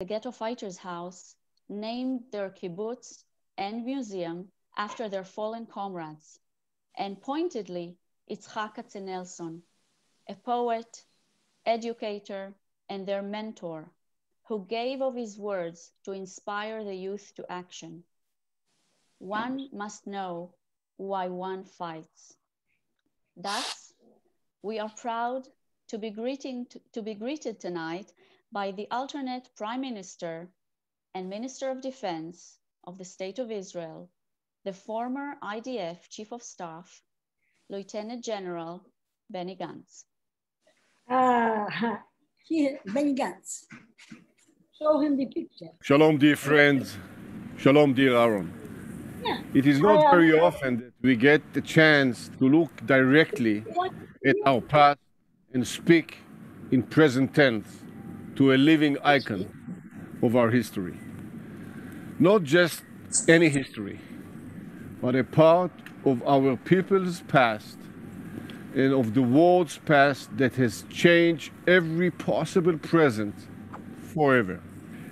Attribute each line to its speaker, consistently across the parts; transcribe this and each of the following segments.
Speaker 1: the Ghetto Fighters House named their kibbutz and museum after their fallen comrades, and pointedly, Yitzhak Katzenelson, a poet, educator, and their mentor, who gave of his words to inspire the youth to action. One must know why one fights. Thus, we are proud to be greeted tonight by the alternate Prime Minister and Minister of Defense of the State of Israel, the former IDF Chief of Staff, Lieutenant General Benny Gantz.
Speaker 2: Here, Benny Gantz. Show him the picture.
Speaker 3: Shalom, dear friends. Shalom, dear Aron.
Speaker 2: Yeah.
Speaker 3: It is not very often that we get the chance to look directly at our past and speak in present tense to a living icon of our history. Not just any history, but a part of our people's past and of the world's past that has changed every possible present forever.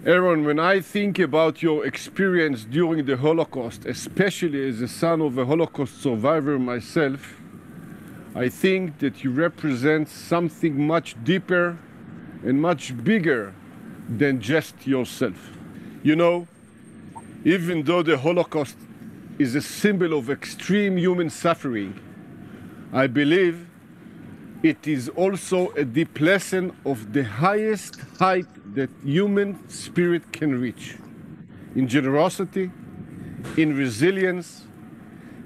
Speaker 3: Aron, when I think about your experience during the Holocaust, especially as a son of a Holocaust survivor myself, I think that you represent something much deeper and much bigger than just yourself. You know, even though the Holocaust is a symbol of extreme human suffering, I believe it is also a deep lesson of the highest height that human spirit can reach, in generosity, in resilience,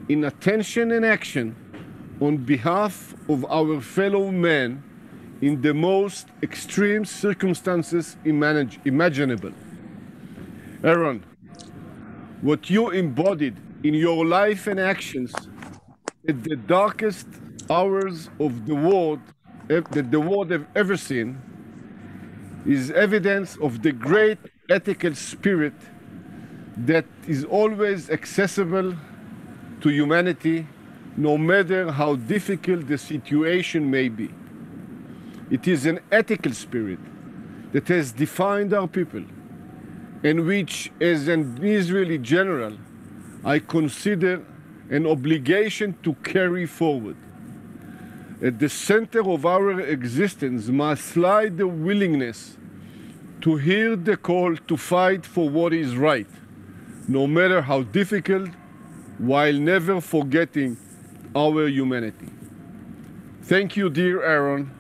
Speaker 3: in attention and action on behalf of our fellow men in the most extreme circumstances imaginable. Aron, what you embodied in your life and actions at the darkest hours of the world that the world have ever seen is evidence of the great ethical spirit that is always accessible to humanity, no matter how difficult the situation may be. It is an ethical spirit that has defined our people, and which, as an Israeli general, I consider an obligation to carry forward. At the center of our existence must lie the willingness to hear the call to fight for what is right, no matter how difficult, while never forgetting our humanity. Thank you, dear Aron,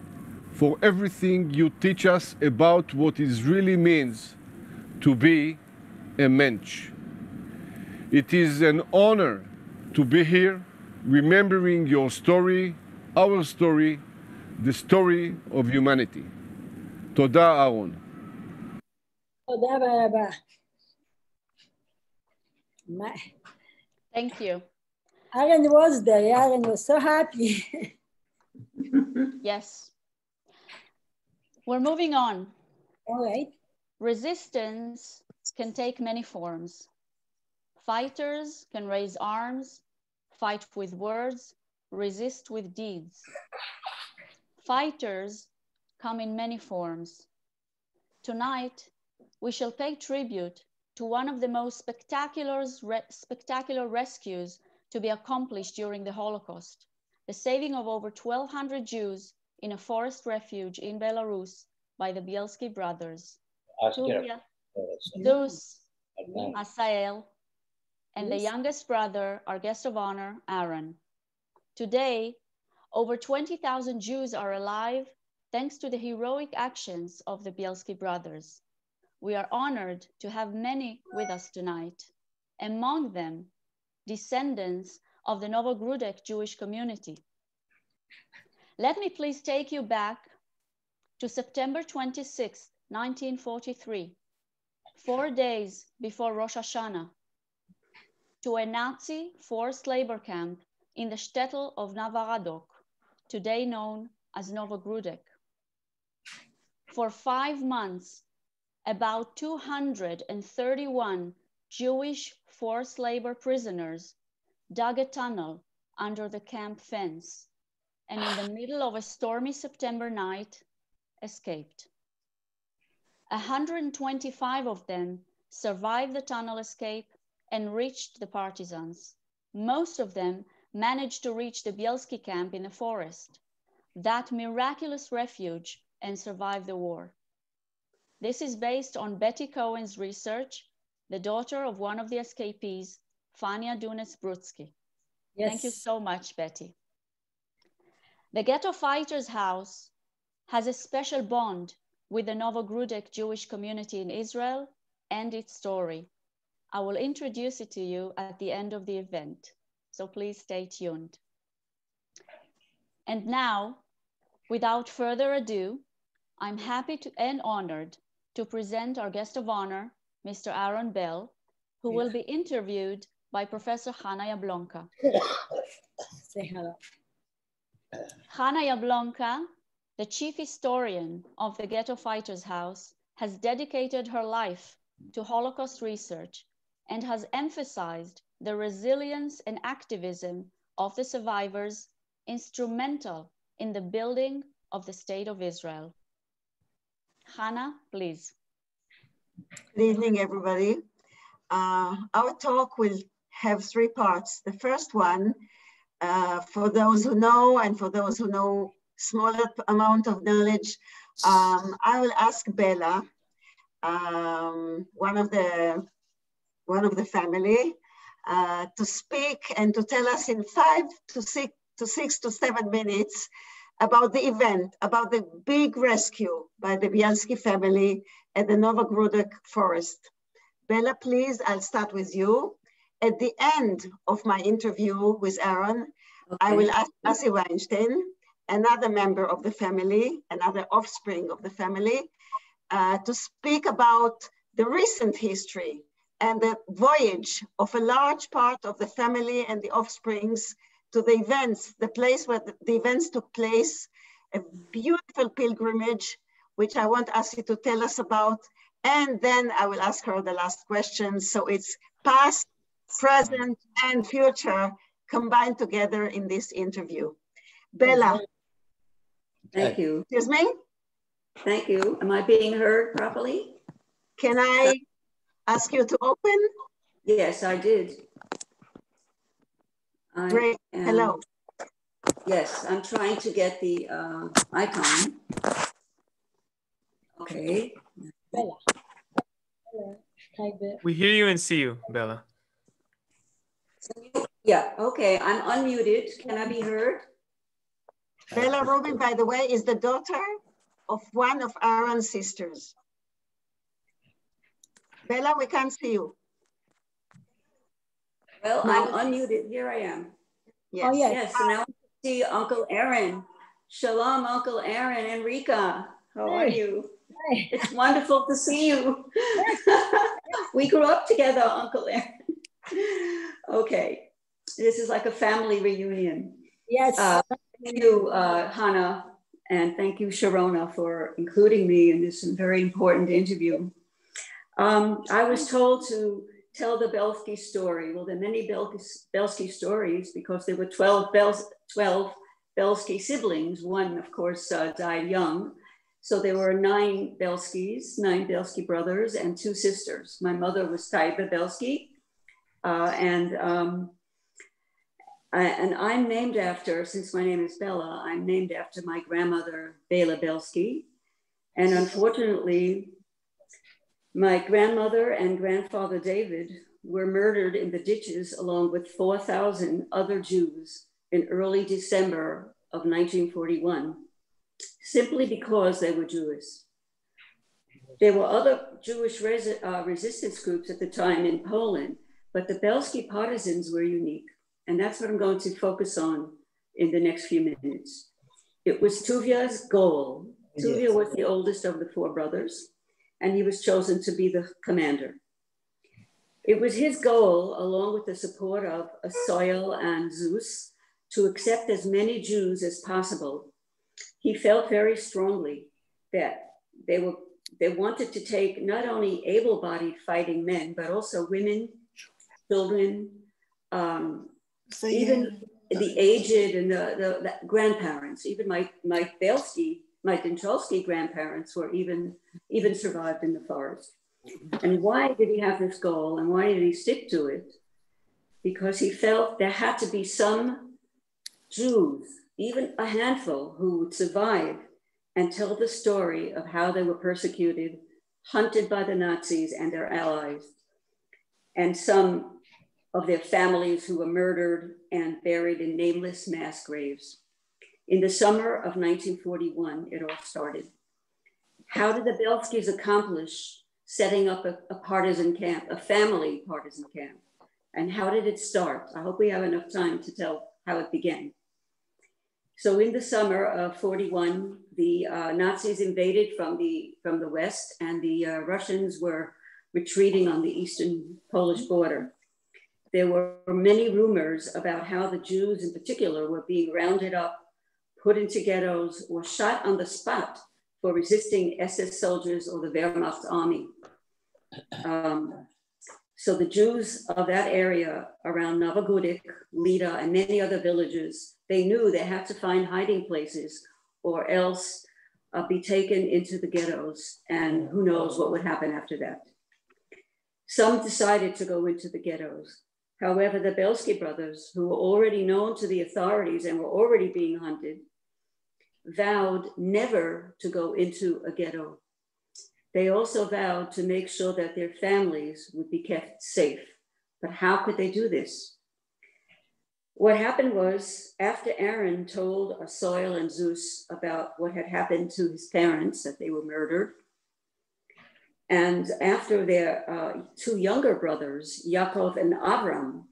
Speaker 3: for everything you teach us about what it really means to be a mensch. It is an honor to be here, remembering your story, our story, the story of humanity. Toda, Aron.
Speaker 2: Toda רבה.
Speaker 1: Thank you.
Speaker 2: Aaron was there. Aaron was so happy.
Speaker 1: Yes. We're moving on.
Speaker 2: All right.
Speaker 1: Resistance can take many forms. Fighters can raise arms, fight with words, resist with deeds. Fighters come in many forms. Tonight, we shall pay tribute to one of the most spectacular rescues to be accomplished during the Holocaust, the saving of over 1,200 Jews in a forest refuge in Belarus by the Bielski brothers, Tuvia, Zeus, Asael, and the youngest brother, our guest of honor, Aron. Today, over 20,000 Jews are alive thanks to the heroic actions of the Bielski brothers. We are honored to have many with us tonight, among them descendants of the Novogrudek Jewish community. Let me please take you back to September 26, 1943, 4 days before Rosh Hashanah, to a Nazi forced labor camp in the shtetl of Navaradok, today known as Novogrudek. For 5 months, about 231 Jewish forced labor prisoners dug a tunnel under the camp fence, and in the middle of a stormy September night, escaped. 125 of them survived the tunnel escape and reached the partisans. Most of them managed to reach the Bielski camp in the forest, that miraculous refuge, and survive the war. This is based on Betty Cohen's research, the daughter of one of the escapees, Fania Dunes-Brutsky.
Speaker 2: Yes.
Speaker 1: Thank you so much, Betty. The Ghetto Fighters House has a special bond with the Novogrudek Jewish community in Israel and its story. I will introduce it to you at the end of the event, so please stay tuned. And now, without further ado, I'm happy and honored to present our guest of honor, Mr. Aron Bell, who will be interviewed by Professor Hannah Jablonka.
Speaker 2: Say hello.
Speaker 1: Hannah Jablonka, the chief historian of the Ghetto Fighters House, has dedicated her life to Holocaust research and has emphasized the resilience and activism of the survivors, instrumental in the building of the State of Israel. Hannah, please.
Speaker 4: Good evening, everybody. Our talk will have three parts. The first one, for those who know and for those who know smaller amount of knowledge, I will ask Bella, one of the family, to speak and to tell us in 5 to 6 to 7 minutes about the event, about the big rescue by the Bielski family at the Novogrudek forest. Bella, please, I'll start with you. At the end of my interview with Aron, okay, I will ask Asi Weinstein, another member of the family, another offspring of the family, to speak about the recent history and the voyage of a large part of the family and the offsprings to the events, the place where the events took place, a beautiful pilgrimage, which I want Asi to tell us about. And then I will ask her the last question. So it's past, present, and future combined together in this interview. Bella.
Speaker 5: Thank you.
Speaker 4: Excuse me?
Speaker 5: Thank you. Am I being heard properly?
Speaker 4: Can I ask you to open?
Speaker 5: Yes, I did.
Speaker 4: Great. Hello.
Speaker 5: Yes, I'm trying to get the icon. Okay.
Speaker 2: Bella.
Speaker 6: We hear you and see you, Bella.
Speaker 5: Yeah, okay. I'm unmuted. Can I be heard?
Speaker 4: Bella Rubin, by the way, is the daughter of one of Aron's sisters. Bella, we can't see you.
Speaker 5: Well,
Speaker 4: no.
Speaker 5: I'm unmuted. Here I am.
Speaker 4: Yes.
Speaker 2: Oh, yes.
Speaker 5: Yes, and now I see Uncle Aron. Shalom, Uncle Aron and Rika. How are you?
Speaker 2: Hey.
Speaker 5: It's wonderful to see you. We grew up together, Uncle Aron. Okay, this is like a family reunion.
Speaker 2: Yes.
Speaker 5: Thank you, Hannah, and thank you, Sharona, for including me in this very important interview. I was told to tell the Bielski story. Well, there are many Bielski stories because there were 12 Bielski siblings. One, of course, died young. So there were 9 Bielskis, 9 Bielski brothers and 2 sisters. My mother was Taiba Bielski. And I'm named after, since my name is Bella, I'm named after my grandmother, Bela Bielski. And unfortunately, my grandmother and grandfather David were murdered in the ditches along with 4,000 other Jews in early December of 1941, simply because they were Jewish. There were other Jewish resistance groups at the time in Poland, but the Bielski partisans were unique. And that's what I'm going to focus on in the next few minutes. It was Tuvia's goal. Tuvia was the oldest of the 4 brothers, and he was chosen to be the commander. It was his goal, along with the support of Soil and Zeus, to accept as many Jews as possible. He felt very strongly that they wanted to take not only able-bodied fighting men, but also women, children, even the aged and the grandparents. Even my Bielski my Dincholsky grandparents were even survived in the forest. And why did he have this goal and why did he stick to it? Because he felt there had to be some Jews, even a handful, who would survive and tell the story of how they were persecuted, hunted by the Nazis and their allies, and some of their families who were murdered and buried in nameless mass graves. In the summer of 1941, it all started. How did the Bielskis accomplish setting up a partisan camp, a family partisan camp? And how did it start? I hope we have enough time to tell how it began. So in the summer of 41, the Nazis invaded from the west, and the Russians were retreating on the eastern Polish border. There were many rumors about how the Jews in particular were being rounded up, put into ghettos, or shot on the spot for resisting SS soldiers or the Wehrmacht army. So the Jews of that area around Novogóric, Lida, and many other villages, they knew they had to find hiding places or else be taken into the ghettos, and who knows what would happen after that. Some decided to go into the ghettos. However, the Bielski brothers, who were already known to the authorities and were already being hunted, vowed never to go into a ghetto. They also vowed to make sure that their families would be kept safe. But how could they do this? What happened was, after Aron told Soil and Zeus about what had happened to his parents, that they were murdered, and after their two younger brothers, Yaakov and Avram,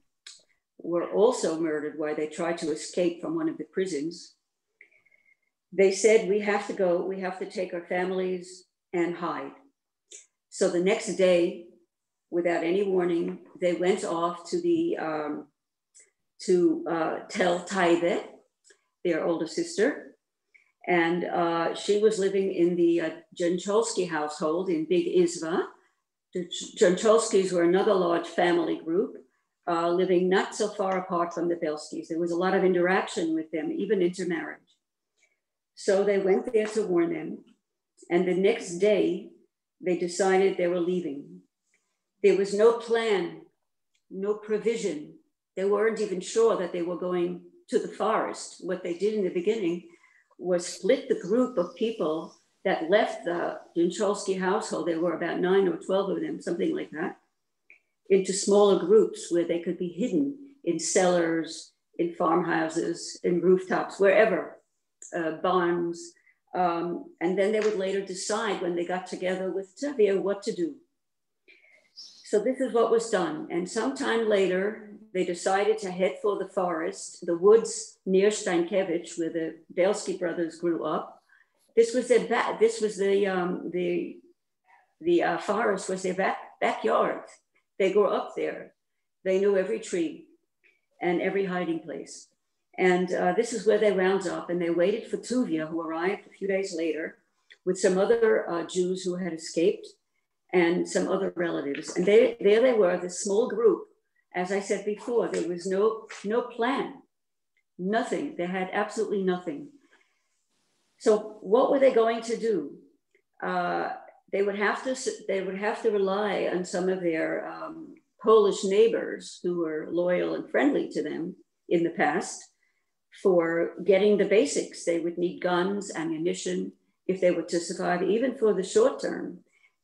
Speaker 5: were also murdered while they tried to escape from one of the prisons, they said, we have to go, we have to take our families and hide. So the next day, without any warning, they went off to tell Taibe, their older sister, and she was living in the Dincholsky household in Big Izva. The Dincholskis were another large family group, living not so far apart from the Bielskis. There was a lot of interaction with them, even intermarriage. So they went there to warn them. And the next day, they decided they were leaving. There was no plan, no provision. They weren't even sure that they were going to the forest. What they did in the beginning was split the group of people that left the Dincholsky household. There were about 9 or 12 of them, something like that, into smaller groups where they could be hidden in cellars, in farmhouses, in rooftops, wherever, barns. And then they would later decide when they got together with Tevye what to do. So this is what was done. And sometime later, they decided to head for the forest, the woods near Steinkevich, where the Bielski brothers grew up. This was the forest was their backyard. They grew up there. They knew every tree and every hiding place. And this is where they wound up, and they waited for Tuvia, who arrived a few days later with some other Jews who had escaped and some other relatives. And there they were, this small group. As I said before, there was no plan, nothing. They had absolutely nothing. So what were they going to do? They would have to rely on some of their Polish neighbors who were loyal and friendly to them in the past for getting the basics. They would need guns, ammunition, if they were to survive, even for the short term.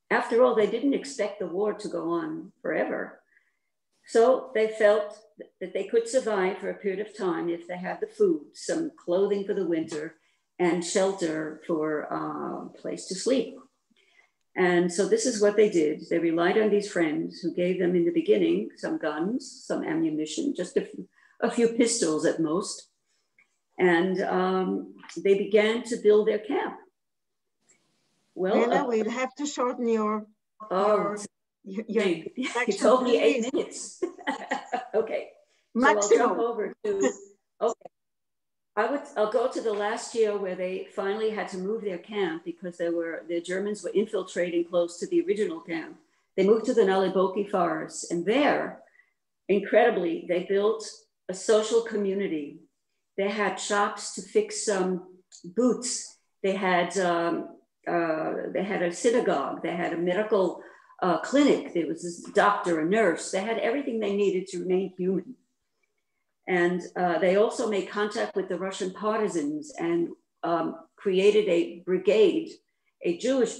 Speaker 5: After all, they didn't expect the war to go on forever. So they felt that they could survive for a period of time if they had the food, some clothing for the winter, and shelter for a place to sleep. And so this is what they did. They relied on these friends who gave them in the beginning some guns, some ammunition, just a few pistols at most. And they began to build their camp.
Speaker 4: Well, we'll have to shorten your
Speaker 5: you told me 8 minutes. Okay.
Speaker 4: Maximum.
Speaker 5: So I'll jump over to, okay. I'll go to the last year where they finally had to move their camp because the Germans were infiltrating close to the original camp. They moved to the Naliboki forest, and there, incredibly, they built a social community. They had shops to fix some boots They had a synagogue. They had a medical clinic. There was this doctor, a nurse. They had everything they needed to remain human. And they also made contact with the Russian partisans and created a brigade, a Jewish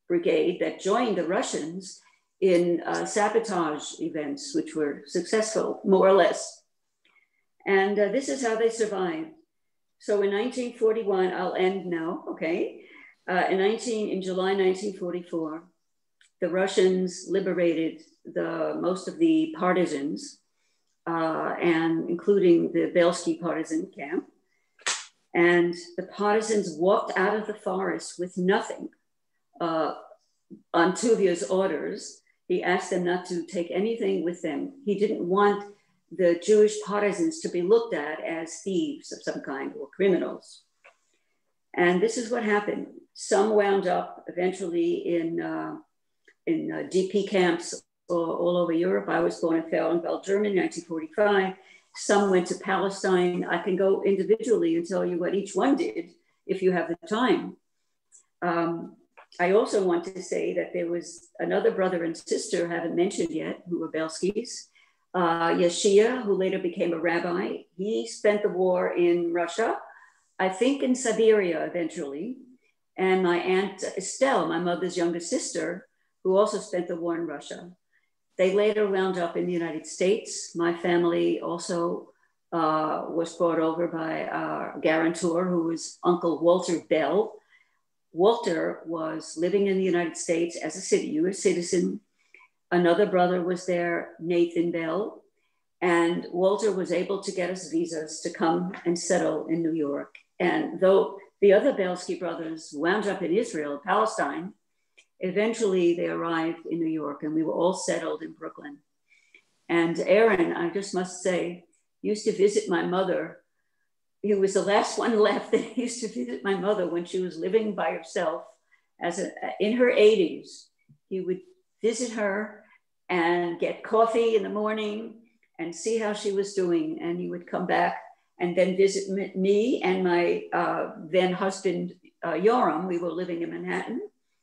Speaker 5: brigade that joined the Russians in sabotage events, which were successful, more or less. And this is how they survived. So in 1941, I'll end now, okay? In July 1944, the Russians liberated most of the partisans, and including the Bielski partisan camp. And the partisans walked out of the forest with nothing. On Tuvia's orders, he asked them not to take anything with them. He didn't want the Jewish partisans to be looked at as thieves of some kind or criminals. And this is what happened. Some wound up eventually in DP camps all over Europe. I was born in Aron Bell, Germany, 1945. Some went to Palestine. I can go individually and tell you what each one did if you have the time. I also want to say that there was another brother and sister I haven't mentioned yet, who were Bielskis. Yeshia, who later became a rabbi. He spent the war in Russia, I think in Siberia eventually. And my aunt Estelle, my mother's younger sister, who also spent the war in Russia. They later wound up in the United States. My family also was brought over by our guarantor, who was Uncle Walter Bell. Walter was living in the United States as a U.S. citizen. Another brother was there, Nathan Bell, and Walter was able to get us visas to come and settle in New York. And though the other Bielski brothers wound up in Israel, Palestine, eventually they arrived in New York, and we were all settled in Brooklyn. And Aron, I just must say, used to visit my mother. He was the last one left that used to visit my mother when she was living by herself in her 80s. He would visit her and get coffee in the morning and see how she was doing. And he would come back and then visit me and my then husband, Yoram. We were living in Manhattan.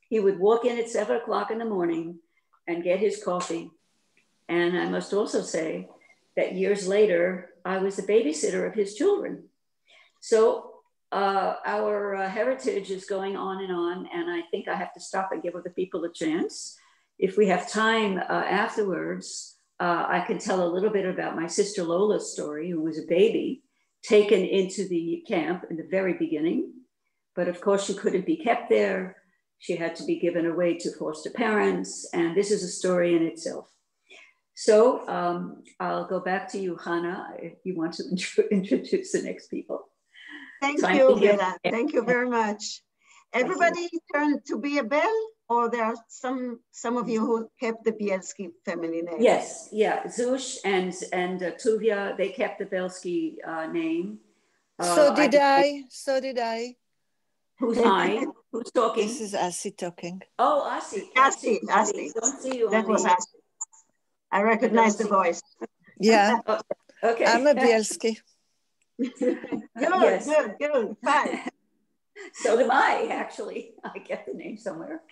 Speaker 5: He would walk in at 7 o'clock in the morning and get his coffee. And I must also say that years later, I was the babysitter of his children. So our heritage is going on, and I think I have to stop and give other people a chance. If we have time afterwards, I can tell a little bit about my sister Lola's story, who was a baby taken into the camp in the very beginning. But of course, she couldn't be kept there. She had to be given away to foster parents. And this is a story in itself. So I'll go back to you, Hannah, if you want to introduce the next people.
Speaker 4: Thank you, Bella. Thank you very much. Everybody turned to be a Bell, or there are some of you who kept the Bielski family name?
Speaker 5: Yes, yeah. Zush and Tuvia, they kept the Bielski name.
Speaker 7: So did I.
Speaker 5: Who's I? Who's talking?
Speaker 7: This is Asi talking.
Speaker 5: Oh, Asi. Don't see you.
Speaker 4: That was Asi. I recognize the voice.
Speaker 7: Yeah.
Speaker 5: Okay.
Speaker 7: I'm a Bielski.
Speaker 4: Good. Fine.
Speaker 5: So am I, actually. I get the name somewhere.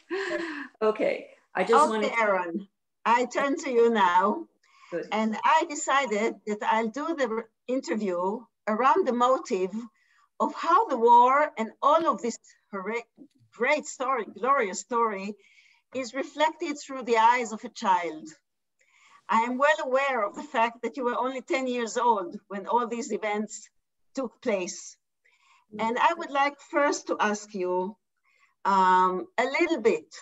Speaker 5: Okay. I just wanted to...
Speaker 4: Aron, I turn to you now.
Speaker 5: Good.
Speaker 4: And I decided that I'll do the interview around the motive of how the war and all of this great story, glorious story, is reflected through the eyes of a child. I am well aware of the fact that you were only 10 years old when all these events took place. And I would like first to ask you a little bit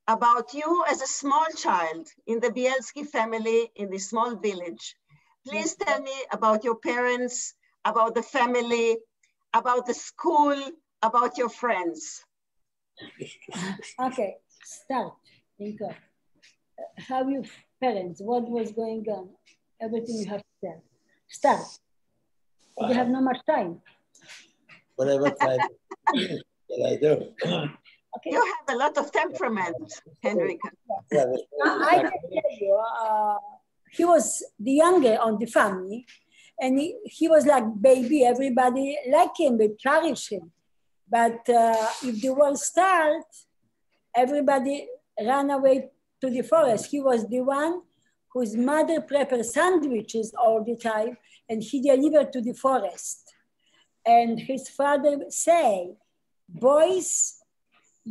Speaker 4: about you as a small child in the Bielski family in this small village. Please tell me about your parents, about the family, about the school, about your friends.
Speaker 2: Okay, start. Think of how your parents, what was going on, everything you have to tell. Start. You have not much time.
Speaker 8: Whatever time that I do.
Speaker 2: Okay.
Speaker 4: You have a lot of temperament, Henrika.
Speaker 8: Yeah,
Speaker 2: I can tell you, he was the younger on the family, and he was like baby. Everybody liked him, they cherished him. But if the war starts, everybody ran away to the forest. He was the one whose mother prepared sandwiches all the time, and he delivered to the forest. And his father say, boys,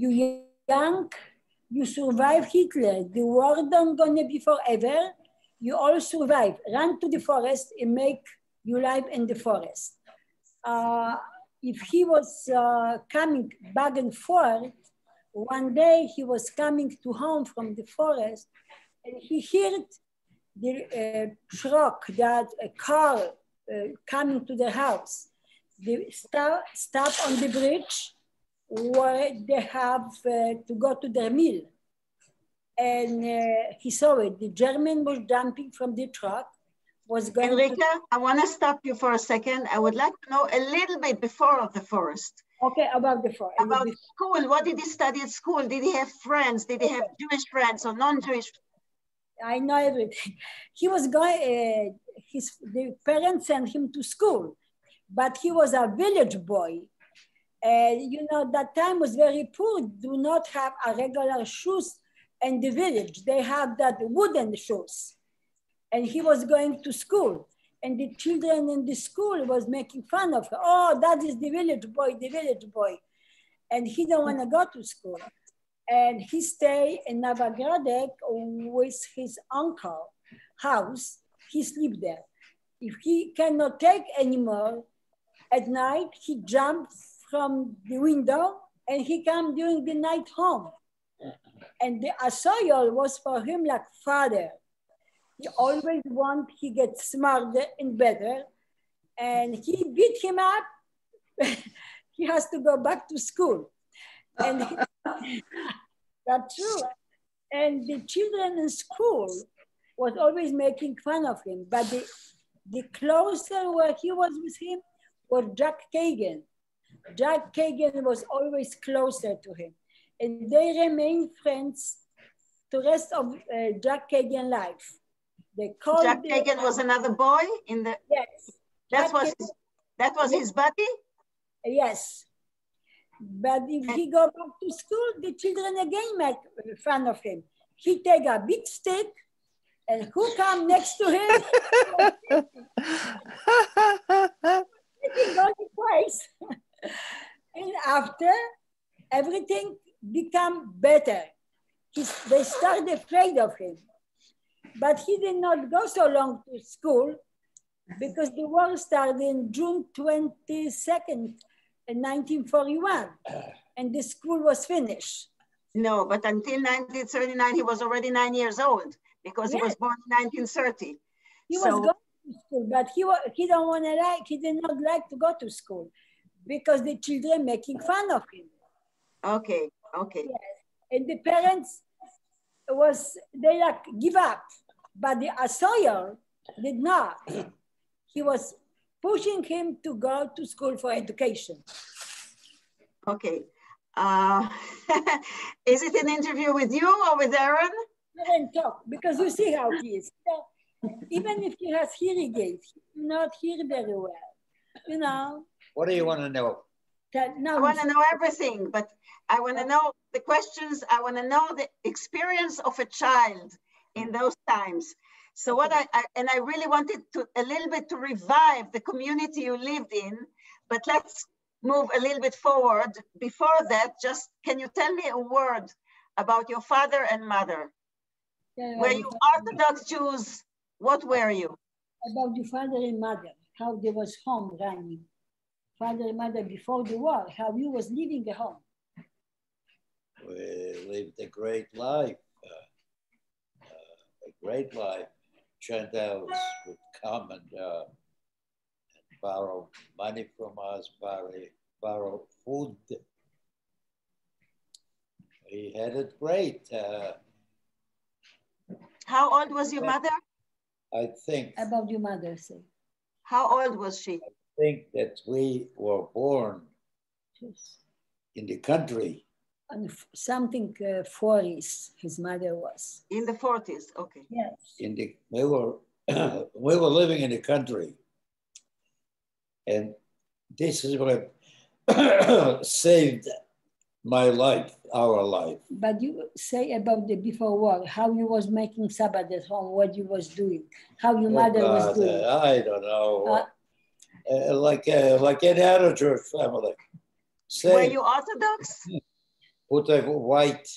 Speaker 2: you young, you survive Hitler. The war don't gonna be forever. You all survive. Run to the forest and make your life in the forest. If he was coming back and forth, one day he was coming to home from the forest, and he heard the truck, that a car coming to the house. They stop on the bridge where they have to go to their meal. And he saw it. The German was jumping from the truck, was going
Speaker 4: Enrique, I want to stop you for a second. I would like to know a little bit before of the forest.
Speaker 2: Okay, about the forest.
Speaker 4: About school, what did he study at school? Did he have friends? Did he have Jewish friends or non-Jewish?
Speaker 2: I know everything. He was going, the parents sent him to school, but he was a village boy. You know, that time was very poor, do not have a regular shoes in the village. They have that wooden shoes. And he was going to school. And the children in the school was making fun of him. Oh, that is the village boy, the village boy. And he don't want to go to school. And he stayed in Novogradek with his uncle house. He sleep there. If he cannot take anymore, at night, he jumps from the window and he come during the night home. And the Asoyol was for him like father. He always want, he gets smarter and better. And he beat him up. He has to go back to school. And that's true. And the children in school was always making fun of him. But the closer where he was with him was Jack Kagan. Jack Kagan was always closer to him. And they remained friends the rest of Jack Kagan's life. They called
Speaker 4: Jack Kagan was another boy in the...
Speaker 2: Yes.
Speaker 4: That was his buddy?
Speaker 2: Yes. But if he go back to school, the children again make fun of him. He take a big stick, and who come next to him? He goes twice. And after, everything become better. They started afraid of him. But he did not go so long to school because the war started in June 22nd, 1941, and the school was finished.
Speaker 4: No, but until 1939, he was already 9 years old because he was born in 1930.
Speaker 2: He was going to school, but he don't want to he did not like to go to school because the children making fun of him.
Speaker 4: Okay, okay.
Speaker 2: Yes. And the parents they like give up, but the Asoyer did not. He was pushing him to go to school for education.
Speaker 4: Okay. Is it an interview with you or with Aron?
Speaker 2: I don't talk because you see how he is. Even if he has hearing aids, he not hear very well. You know.
Speaker 8: What do you want to know?
Speaker 2: No,
Speaker 4: I want to know everything, but I want to know the questions. I want to know the experience of a child in those times. So what I really wanted to a little bit to revive the community you lived in, but let's move a little bit forward. Before that, just can you tell me a word about your father and mother?
Speaker 2: Yeah,
Speaker 4: were you Orthodox Jews? What were you?
Speaker 2: About the father and mother, how they was home running. Father and mother before the war, how you was living at home.
Speaker 8: We lived a great life. Gentiles would come and borrow money from us, borrow food. We had it great.
Speaker 4: How old was your mother?
Speaker 8: I think.
Speaker 2: About your mother, say.
Speaker 4: How old was she?
Speaker 8: I think that we were born in the country.
Speaker 2: And something 40s, his mother was.
Speaker 4: In the 40s, okay.
Speaker 2: Yes.
Speaker 8: We were living in the country. And this is what saved my life, our life.
Speaker 2: But you say about the before war, how you was making Sabbath at home, what you was doing, how your mother was doing.
Speaker 8: I don't know. Like any other church family.
Speaker 4: Same. Were you Orthodox?
Speaker 8: Put a white.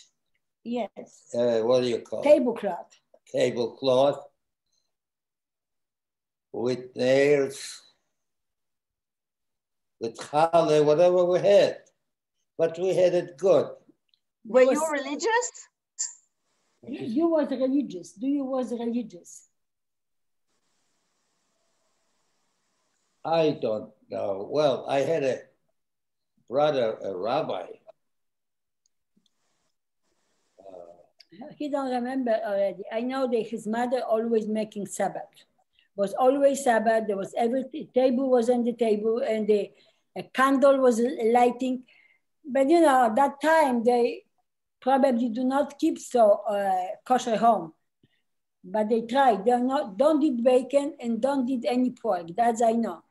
Speaker 2: Yes.
Speaker 8: What do you call it?
Speaker 2: Tablecloth.
Speaker 8: Tablecloth with nails, with challah, whatever we had. But we had it good.
Speaker 4: Were you religious?
Speaker 2: You was religious. Do you was religious?
Speaker 8: I don't know. Well, I had a brother, a rabbi.
Speaker 2: He don't remember already. I know that his mother always making Sabbath. Was always Sabbath. There was every table was on the table and a candle was lighting. But you know, at that time they probably do not keep so kosher home. But they tried. They don't eat bacon and don't eat any pork. That's I know.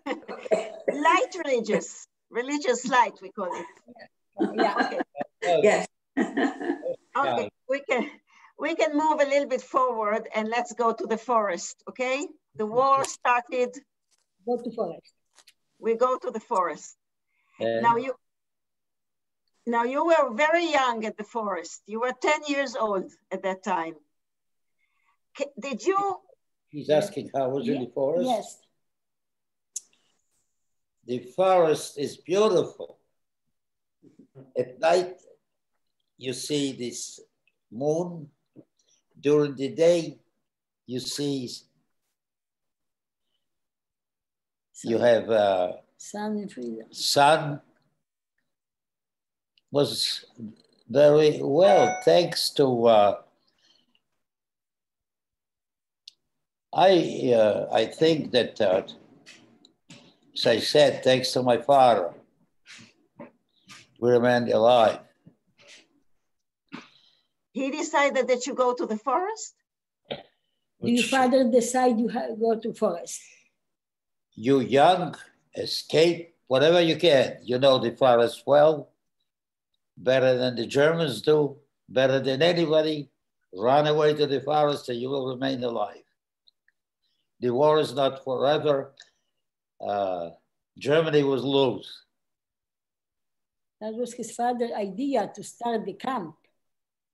Speaker 4: Light religious light we call it.
Speaker 2: Yeah.
Speaker 4: Okay. Yes. Okay, we can move a little bit forward and let's go to the forest. Okay, the war started.
Speaker 2: Go to forest.
Speaker 4: We go to the forest. Now you were very young at the forest. You were 10 years old at that time. Did you?
Speaker 8: He's asking how was in the forest?
Speaker 2: Yes.
Speaker 8: The forest is beautiful. At night, you see this moon. During the day, you see, you have
Speaker 2: sun and freedom.
Speaker 8: Sun was very well, thanks to, I think that, as I said, thanks to my father, we remained alive.
Speaker 4: He decided that you go to the forest?
Speaker 2: Do your father decide you go to forest?
Speaker 8: You young, escape, whatever you can. You know the forest well, better than the Germans do, better than anybody. Run away to the forest and you will remain alive. The war is not forever. Germany was lose.
Speaker 2: That was his father's idea to start the camp.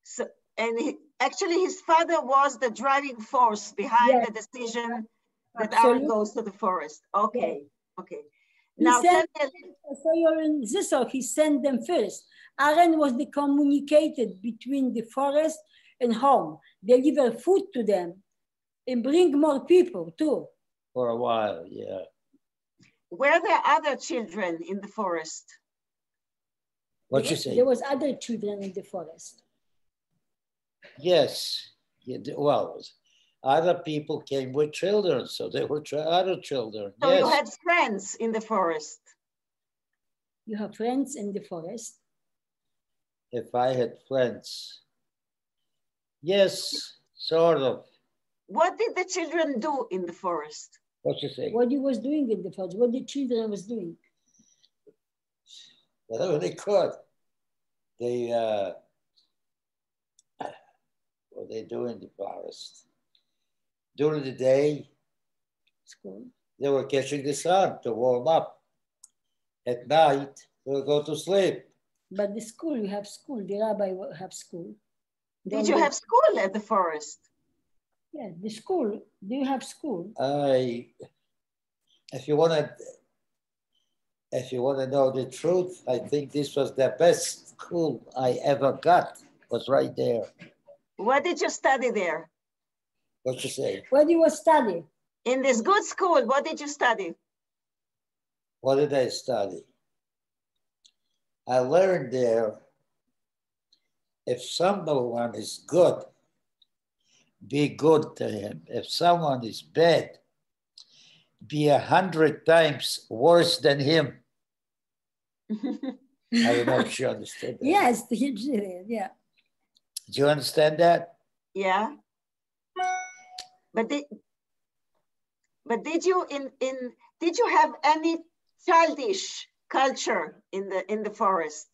Speaker 4: So, and actually his father was the driving force behind the decision that Aron goes to the forest. Okay, okay. Now,
Speaker 2: so you're in Zissok, he sent them first. Aron was the communicator between the forest and home. Deliver food to them and bring more people too.
Speaker 8: For a while, yeah.
Speaker 4: Were there other children in the forest?
Speaker 8: What you say?
Speaker 2: There was other children in the forest.
Speaker 8: Yes. Well, other people came with children, so there were other children.
Speaker 4: So you had friends in the forest?
Speaker 2: You have friends in the forest?
Speaker 8: If I had friends, yes, sort of.
Speaker 4: What did the children do in the forest?
Speaker 8: What you say?
Speaker 2: What you was doing in the forest? What the children was doing?
Speaker 8: Whatever they could. They, what they do in the forest. During the day,
Speaker 2: school.
Speaker 8: They were catching the sun to warm up. At night, they would go to sleep.
Speaker 2: But the school, you have school, the rabbi will have school.
Speaker 4: Did you have school at the forest?
Speaker 2: Yeah, the school. Do you have school?
Speaker 8: If you want to know the truth, I think this was the best school I ever got. Was right there.
Speaker 4: What did you study there?
Speaker 8: What you say?
Speaker 2: What did you study?
Speaker 4: In this good school, what did you study?
Speaker 8: What did I study? I learned there, if someone is good, be good to him. If someone is bad, be 100 times worse than him. I don't know if you understand that.
Speaker 2: Yes, yeah.
Speaker 8: Do you understand that?
Speaker 4: Yeah. But did you did you have any childish culture in the forest?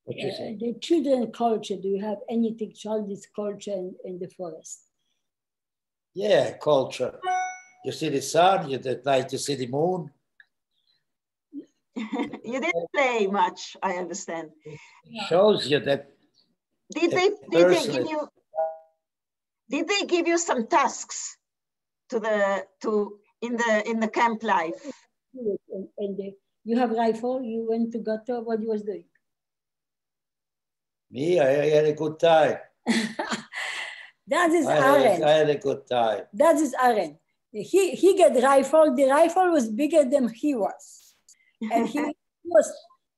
Speaker 2: The children culture, do you have anything childish culture in the forest?
Speaker 8: Yeah, culture. You see the sun, you like to see the moon.
Speaker 4: You didn't play much, I understand.
Speaker 8: It shows you that.
Speaker 4: Did they give you some tasks in the camp life?
Speaker 2: And you have rifle, you went to Ghetto, what you was doing?
Speaker 8: Me, I had a good time.
Speaker 2: That is Aron.
Speaker 8: I had a good time.
Speaker 2: That is Aron. He got rifle. The rifle was bigger than he was. And he was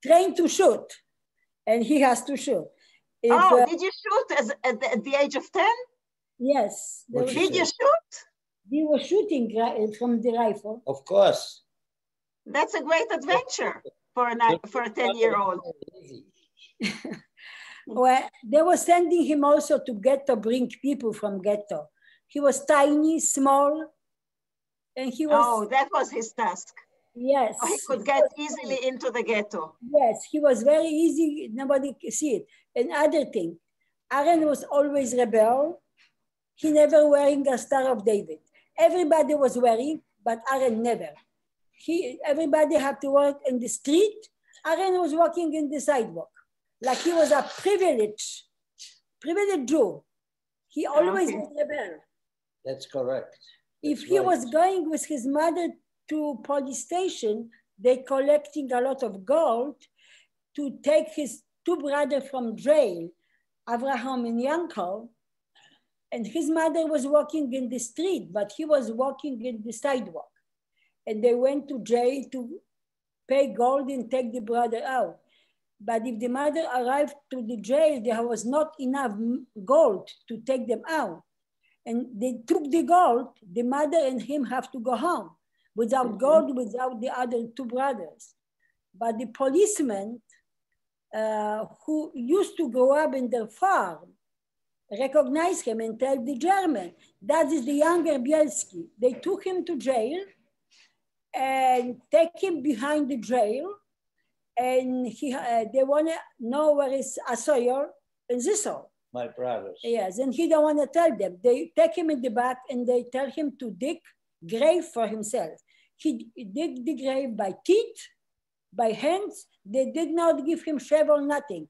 Speaker 2: trained to shoot. And he has to shoot.
Speaker 4: Did you shoot at the age of 10?
Speaker 2: Yes.
Speaker 4: Did you shoot?
Speaker 2: He was shooting from the rifle.
Speaker 8: Of course.
Speaker 4: That's a great adventure for a 10-year-old.
Speaker 2: Well, they were sending him also to Ghetto, bring people from Ghetto. He was tiny, small, and he was...
Speaker 4: Oh, that was his task.
Speaker 2: Yes.
Speaker 4: So he could get easily into the ghetto.
Speaker 2: Yes, he was very easy, nobody could see it. Another thing, Aron was always rebel. He never wearing a Star of David. Everybody was wearing, but Aron never. Everybody had to work in the street. Aron was walking in the sidewalk. Like he was a privileged Jew. He always was rebel.
Speaker 8: That's correct.
Speaker 2: If he was going with his mother to police station, they collecting a lot of gold to take his two brothers from jail, Avraham and Yankel. And his mother was walking in the street, but he was walking in the sidewalk. And they went to jail to pay gold and take the brother out. But if the mother arrived to the jail, there was not enough gold to take them out. And they took the gold, the mother and him have to go home without gold, without the other two brothers. But the policemen who used to grow up in their farm recognized him and tell the German, that is the younger Bielski. They took him to jail and take him behind the jail. And they want to know where is Asoyor and Zissou.
Speaker 8: My brothers.
Speaker 2: Yes, and he don't want to tell them. They take him in the back and they tell him to dig grave for himself. He dig the grave by teeth, by hands. They did not give him shovel, nothing.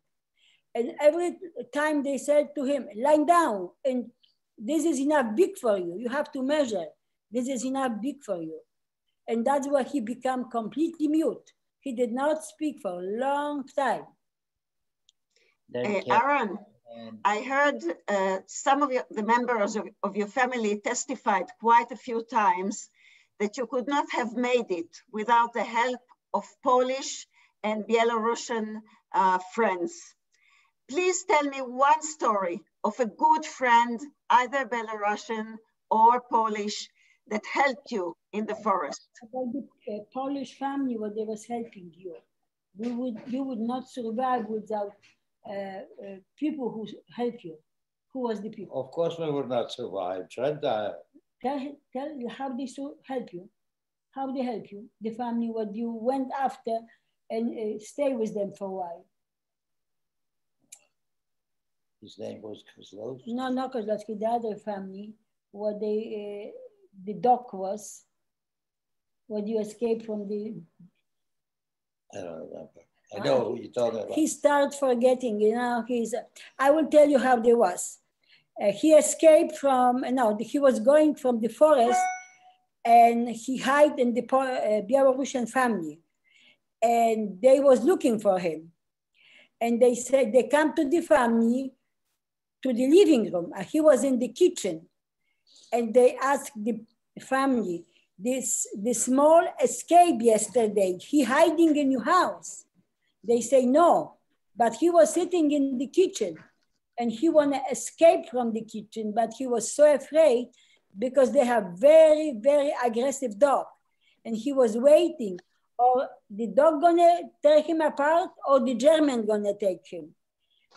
Speaker 2: And every time they said to him, lie down, and this is enough big for you. You have to measure. This is enough big for you. And that's why he became completely mute. He did not speak for a long time.
Speaker 4: Aron, I heard some of the members of your family testified quite a few times that you could not have made it without the help of Polish and Belarusian friends. Please tell me one story of a good friend, either Belarusian or Polish, that helped you in the forest.
Speaker 2: About the Polish family, what they was helping you. You would not survive without people who help you. Who was the people?
Speaker 8: Of course we would not survive. Tell
Speaker 2: how they help you. How they help you. The family, what you went after and stay with them for a while.
Speaker 8: His name was Kozlowski?
Speaker 2: No, Kozlowski, the other family, what they, the doc was, when you escaped from the...
Speaker 8: I don't remember. I know who you're talking about.
Speaker 2: He started forgetting, you know, I will tell you how they was. He escaped from, he was going from the forest and he hid in the Belarusian family. And they was looking for him. And they said, they come to the family, to the living room. He was in the kitchen. And they asked the family, the small escape yesterday, he hiding in your house. They say no, but he was sitting in the kitchen and he wanna escape from the kitchen, but he was so afraid because they have very, very aggressive dog. And he was waiting, or the dog gonna tear him apart or the German gonna take him.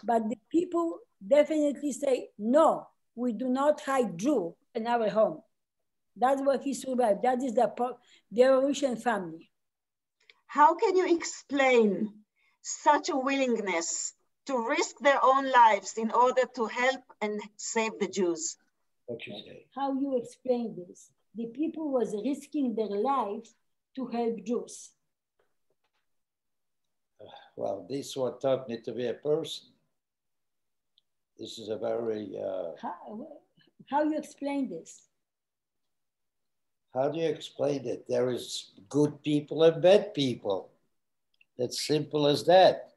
Speaker 2: But the people definitely say, no, we do not hide Jew in our home. That's what he survived. That is the Russian family.
Speaker 4: How can you explain such a willingness to risk their own lives in order to help and save the Jews?
Speaker 8: What you say?
Speaker 2: How you explain this? The people was risking their lives to help Jews.
Speaker 8: Well, this one taught me to be a person. This is a very...
Speaker 2: How you explain this?
Speaker 8: How do you explain it? There is good people and bad people. That's simple as that.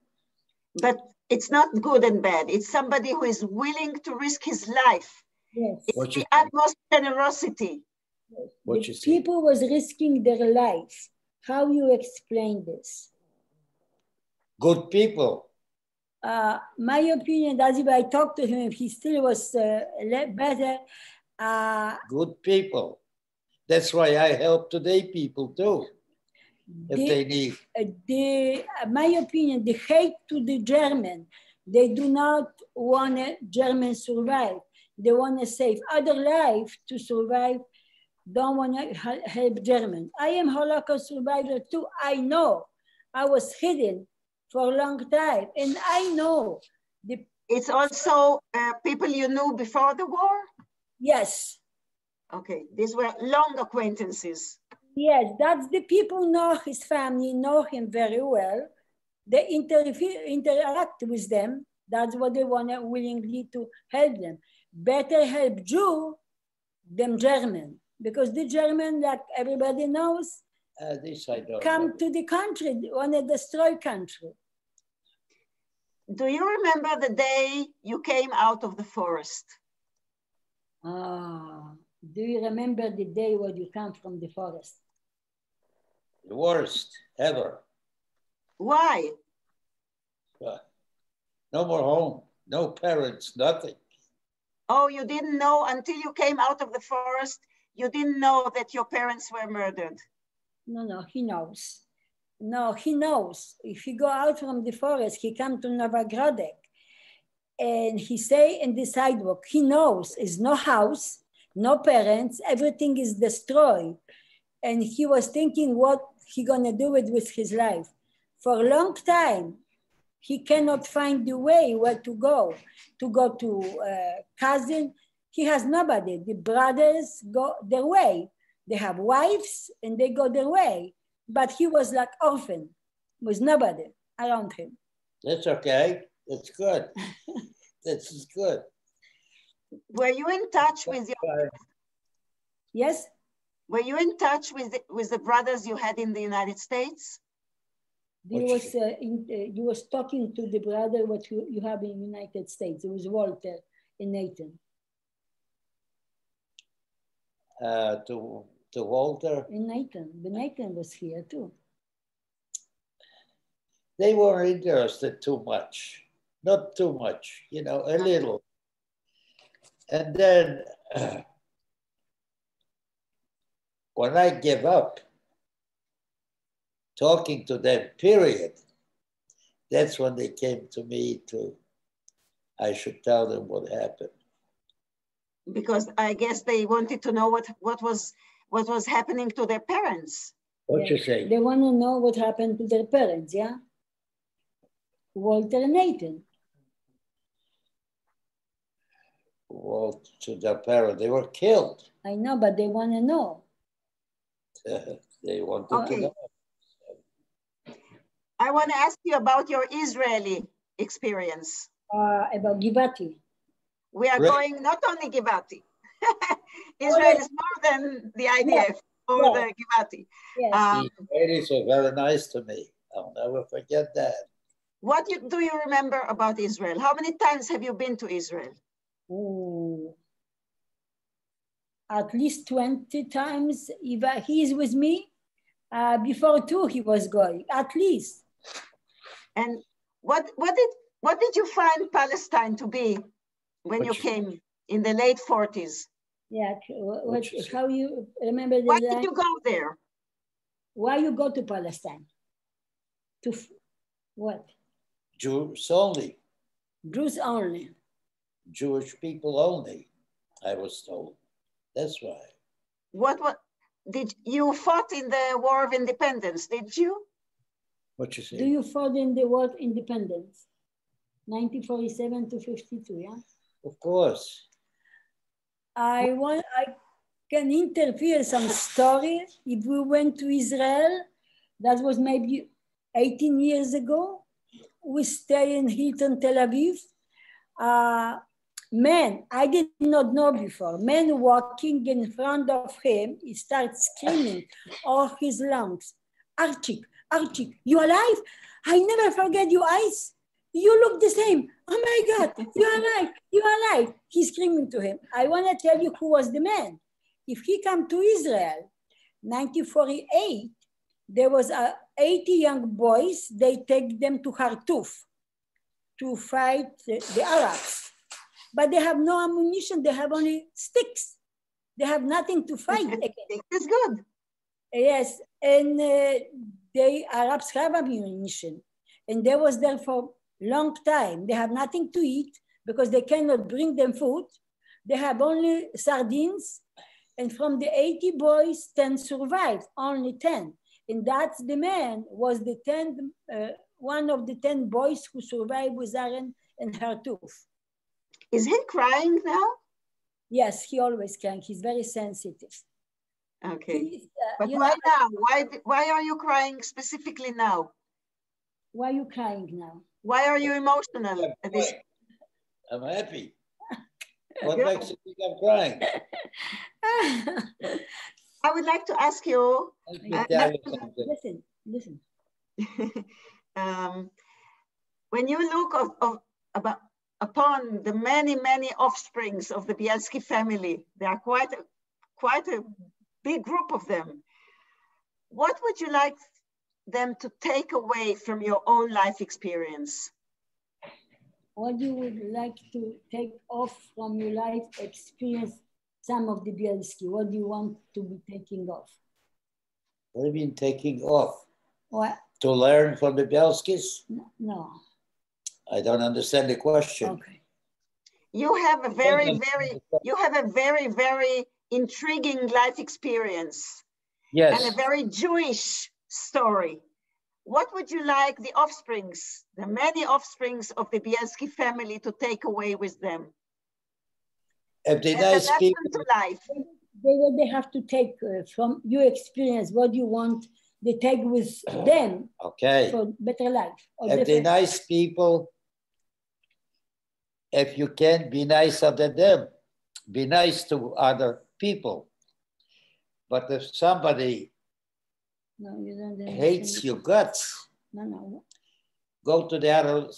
Speaker 4: But it's not good and bad. It's somebody who is willing to risk his life.
Speaker 2: Yes.
Speaker 4: It's the utmost generosity.
Speaker 8: What you say?
Speaker 2: People was risking their life. How you explain this?
Speaker 8: Good people.
Speaker 2: My opinion, as if I talked to him, if he still was better.
Speaker 8: Good people. That's why I help today people too, if they need.
Speaker 2: My opinion, the hate to the German, they do not want Germans survive. They want to save other life to survive, don't want to help German. I am Holocaust survivor too. I know. I was hidden for a long time, and I know.
Speaker 4: It's also people you knew before the war?
Speaker 2: Yes.
Speaker 4: Okay, these were long acquaintances.
Speaker 2: Yes, that's the people know his family, know him very well. They interact with them. That's what they want willingly to help them. Better help Jew than German, because the German, like everybody knows,
Speaker 8: this I don't
Speaker 2: come
Speaker 8: know.
Speaker 2: to the country, want to destroy country.
Speaker 4: Do you remember the day you came out of the forest?
Speaker 2: Do you remember the day when you come from the forest?
Speaker 8: The worst ever.
Speaker 4: Why?
Speaker 8: No more home, no parents, nothing.
Speaker 4: Oh, you didn't know until you came out of the forest, you didn't know that your parents were murdered?
Speaker 2: No, he knows. No, he knows. If he go out from the forest, he come to Novogrodek, and he stay in the sidewalk. He knows there's no house, no parents, everything is destroyed. And he was thinking what he gonna do with his life. For a long time, he cannot find the way where to go to cousin. He has nobody. The brothers go their way. They have wives and they go their way. But he was like orphan, with nobody around him.
Speaker 8: That's okay. That's good. That's good.
Speaker 4: Were you in touch with your...
Speaker 2: Yes?
Speaker 4: Were you in touch with the brothers you had in the United States?
Speaker 2: You was talking to the brother what you have in the United States. It was Walter and Nathan.
Speaker 8: To Walter?
Speaker 2: And Nathan. The Nathan was here too.
Speaker 8: They weren't interested too much. Not too much, you know, a little. And then when I gave up talking to them, period, that's when they came to me I should tell them what happened.
Speaker 4: Because I guess they wanted to know what was happening to their parents.
Speaker 8: What you say?
Speaker 2: They want to know what happened to their parents, yeah? Walter and Nathan.
Speaker 8: Well, to their parents, they were killed.
Speaker 2: I know, but they want to know.
Speaker 8: They wanted to know.
Speaker 4: I want to ask you about your Israeli experience.
Speaker 2: About Givati.
Speaker 4: We are going not only Givati. Israel is more than the IDF or the Givati.
Speaker 8: The Israelis were very nice to me. I'll never forget that.
Speaker 4: What do you remember about Israel? How many times have you been to Israel?
Speaker 2: Oh, at least 20 times. If he is with me, before too he was going, at least.
Speaker 4: And what did you find Palestine to be when you came in the late 40s?
Speaker 2: Yeah, how you remember?
Speaker 4: Why did you go there?
Speaker 2: Why you go to Palestine? To what?
Speaker 8: Jews only.
Speaker 2: Jews only.
Speaker 8: Jewish people only, I was told. That's why.
Speaker 4: what did you fought in the War of Independence, did you?
Speaker 8: What you say?
Speaker 2: Do you fought in the War of Independence? 1947 to 52, yeah?
Speaker 8: Of course.
Speaker 2: I can interfere some story. If we went to Israel, that was maybe 18 years ago. We stay in Hilton, Tel Aviv. Man, I did not know before. Man walking in front of him, he starts screaming all his lungs. Archie, Archie, you alive? I never forget your eyes. You look the same. Oh my God, you are alive, you are alive. He's screaming to him. I want to tell you who was the man. If he come to Israel, 1948, there was 80 young boys. They take them to Khartoum to fight the Arabs. But they have no ammunition. They have only sticks. They have nothing to fight against.
Speaker 4: It's good.
Speaker 2: Yes, and the Arabs have ammunition. And they was there for a long time. They have nothing to eat because they cannot bring them food. They have only sardines. And from the 80 boys, 10 survived, only 10. And that's the man, was the 10, one of the 10 boys who survived with Aaron and Hartuf.
Speaker 4: Is he crying now?
Speaker 2: Yes, he always crying. He's very sensitive.
Speaker 4: Okay. But why now? Why are you crying specifically now?
Speaker 2: Why are you crying now?
Speaker 4: Why are you emotional at this?
Speaker 8: I'm happy. What makes you think I'm crying?
Speaker 4: I would like to ask you.
Speaker 2: Listen.
Speaker 4: When you look upon the many offsprings of the Bielski family, there are quite a big group of them. What would you like them to take away from your own life experience?
Speaker 2: What you would like to take off from your life experience, some of the Bielski? What do you want to be taking off?
Speaker 8: What do you mean taking off?
Speaker 2: What?
Speaker 8: To learn from the Bielskis?
Speaker 2: No.
Speaker 8: I don't understand the question.
Speaker 2: Okay.
Speaker 4: You have a very intriguing life experience.
Speaker 8: Yes.
Speaker 4: And a very Jewish story. What would you like the offsprings, the many offsprings of the Bielski family to take away with them?
Speaker 8: If they nice people
Speaker 4: to life.
Speaker 2: What they have to take from your experience, what you want they take with them for better life.
Speaker 8: If they're nice people, if you can be nicer than them, be nice to other people. But if somebody hates your guts, go to the other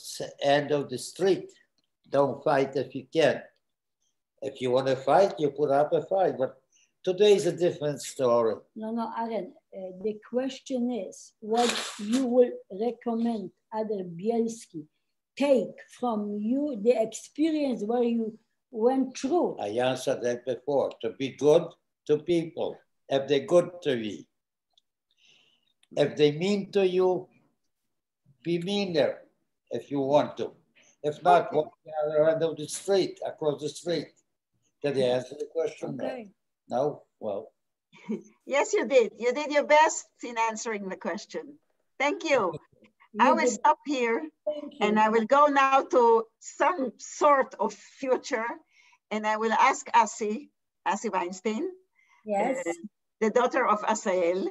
Speaker 8: end of the street. Don't fight if you can. If you want to fight, you put up a fight. But today is a different story.
Speaker 2: No, Aaron, the question is what you will recommend other Bielski take from you, the experience where you went through.
Speaker 8: I answered that before, to be good to people, if they're good to you. If they mean to you, be meaner if you want to. If not, walk the other end of the street, across the street. Did I answer the question?
Speaker 2: Okay.
Speaker 8: No? Well.
Speaker 4: Yes, you did. You did your best in answering the question. Thank you. I will stop here and I will go now to some sort of future and I will ask Asi Weinstein,
Speaker 2: yes,
Speaker 4: the daughter of Asael,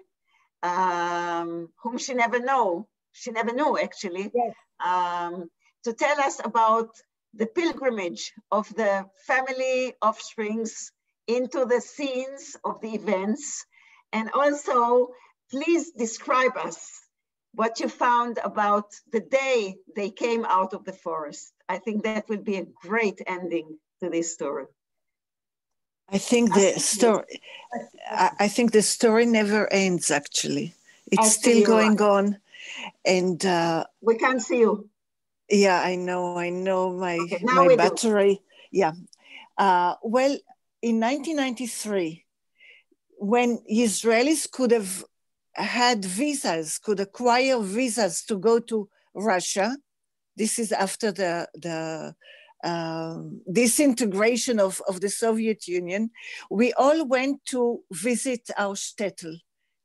Speaker 4: whom she never knew actually,
Speaker 2: yes.
Speaker 4: To tell us about the pilgrimage of the family offsprings into the scenes of the events. And also, please describe us what you found about the day they came out of the forest. I think that will be a great ending to this story.
Speaker 7: I think the story never ends, actually. It's still going on. And
Speaker 4: we can't see you.
Speaker 7: Yeah, I know my battery. Yeah. Well, in 1993, when Israelis could have had visas, could acquire visas to go to Russia, this is after the disintegration of the Soviet Union, we all went to visit our shtetl,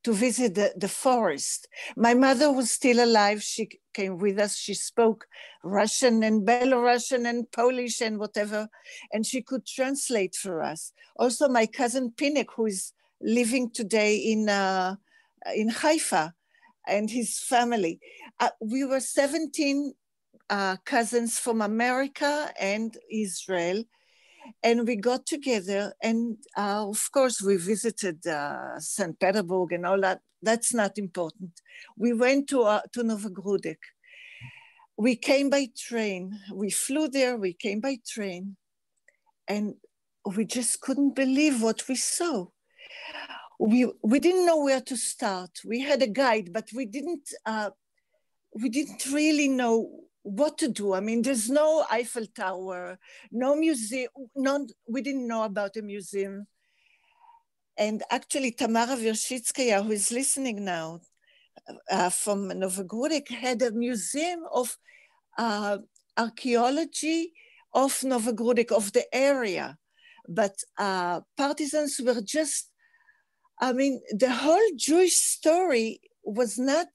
Speaker 7: to visit the forest. My mother was still alive. She came with us. She spoke Russian and Belarusian and Polish and whatever, and she could translate for us. Also, my cousin Pinek, who is living today in Haifa, and his family. We were 17 cousins from America and Israel, and we got together, and of course we visited St. Petersburg and all that. That's not important. We went to Novogrudek. We came by train. We flew there, we came by train, and we just couldn't believe what we saw. We didn't know where to start. We had a guide, but we didn't really know what to do. I mean, there's no Eiffel Tower, no museum, we didn't know about a museum. And actually, Tamara Vershitskaya, who is listening now from Novogrudek, had a museum of archaeology of Novogrudek, of the area. But partisans were just, I mean, the whole Jewish story was not